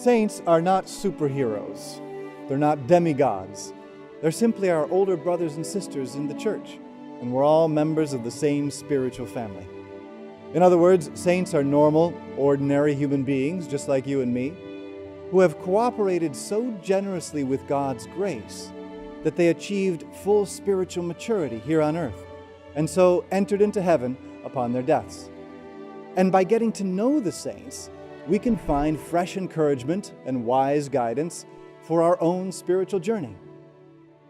Saints are not superheroes. They're not demi-gods. They're simply our older brothers and sisters in the church, and we're all members of the same spiritual family. In other words, saints are normal, ordinary human beings, just like you and me, who have cooperated so generously with God's grace that they achieved full spiritual maturity here on earth, and so entered into heaven upon their deaths. And by getting to know the saints, we can find fresh encouragement and wise guidance for our own spiritual journey.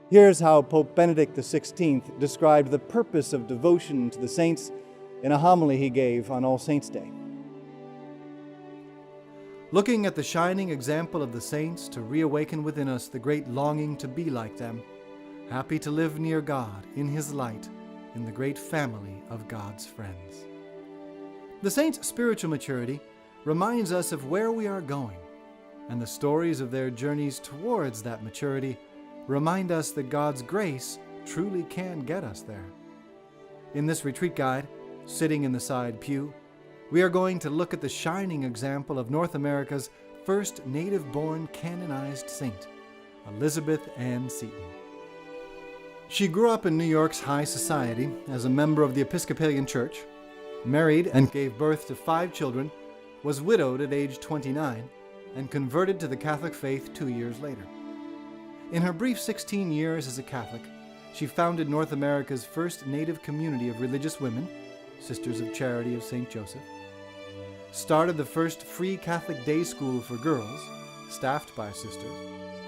Here's how Pope Benedict XVI described the purpose of devotion to the saints in a homily he gave on All Saints' Day. Looking at the shining example of the saints to reawaken within us the great longing to be like them, happy to live near God in His light in the great family of God's friends. The saints' spiritual maturity reminds us of where we are going, and the stories of their journeys towards that maturity remind us that God's grace truly can get us there. In this retreat guide, Sitting in the Side Pew, we are going to look at the shining example of North America's first native-born canonized saint, Elizabeth Ann Seton. She grew up in New York's high society as a member of the Episcopalian Church, married and gave birth to 5 children, was widowed at age 29, and converted to the Catholic faith 2 years later. In her brief 16 years as a Catholic, she founded North America's first native community of religious women, Sisters of Charity of St. Joseph, started the first free Catholic day school for girls, staffed by sisters,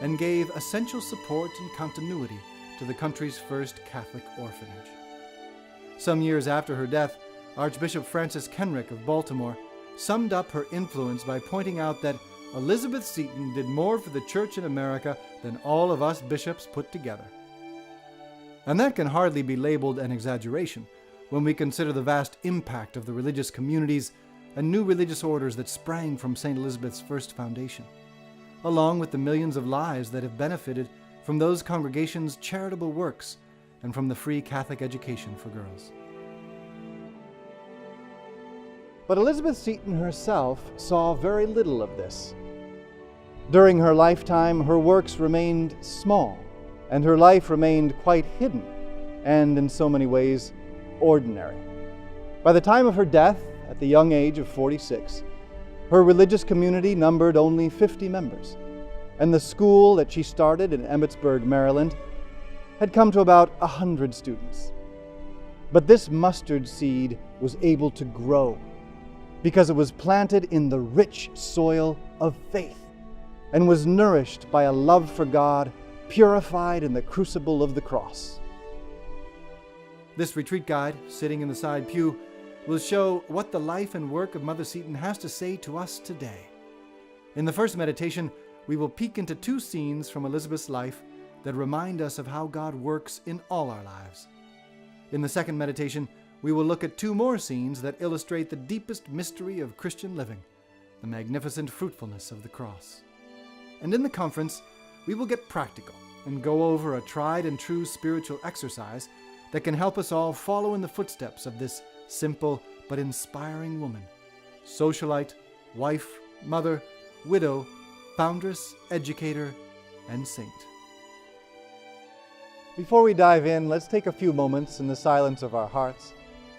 and gave essential support and continuity to the country's first Catholic orphanage. Some years after her death, Archbishop Francis Kenrick of Baltimore summed up her influence by pointing out that Elizabeth Seton did more for the Church in America than all of us bishops put together. And that can hardly be labeled an exaggeration when we consider the vast impact of the religious communities and new religious orders that sprang from St. Elizabeth's first foundation, along with the millions of lives that have benefited from those congregations' charitable works and from the free Catholic education for girls. But Elizabeth Seton herself saw very little of this. During her lifetime, her works remained small, and her life remained quite hidden, and in so many ways, ordinary. By the time of her death, at the young age of 46, her religious community numbered only 50 members, and the school that she started in Emmitsburg, Maryland, had come to about 100 students. But this mustard seed was able to grow because it was planted in the rich soil of faith and was nourished by a love for God, purified in the crucible of the cross. This retreat guide, Sitting in the Side Pew, will show what the life and work of Mother Seton has to say to us today. In the first meditation, we will peek into 2 scenes from Elizabeth's life that remind us of how God works in all our lives. In the second meditation, we will look at 2 more scenes that illustrate the deepest mystery of Christian living, the magnificent fruitfulness of the cross. And in the conference, we will get practical and go over a tried and true spiritual exercise that can help us all follow in the footsteps of this simple but inspiring woman, socialite, wife, mother, widow, foundress, educator, and saint. Before we dive in, let's take a few moments in the silence of our hearts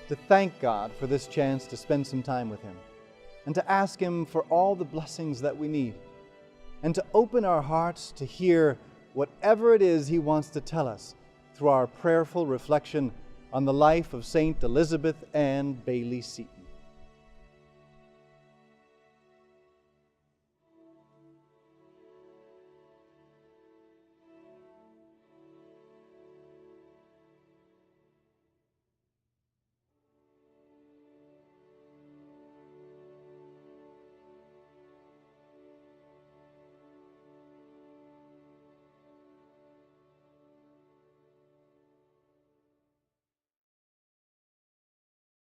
to thank God for this chance to spend some time with Him, and to ask Him for all the blessings that we need, and to open our hearts to hear whatever it is He wants to tell us through our prayerful reflection on the life of St. Elizabeth Ann Bailey Seton.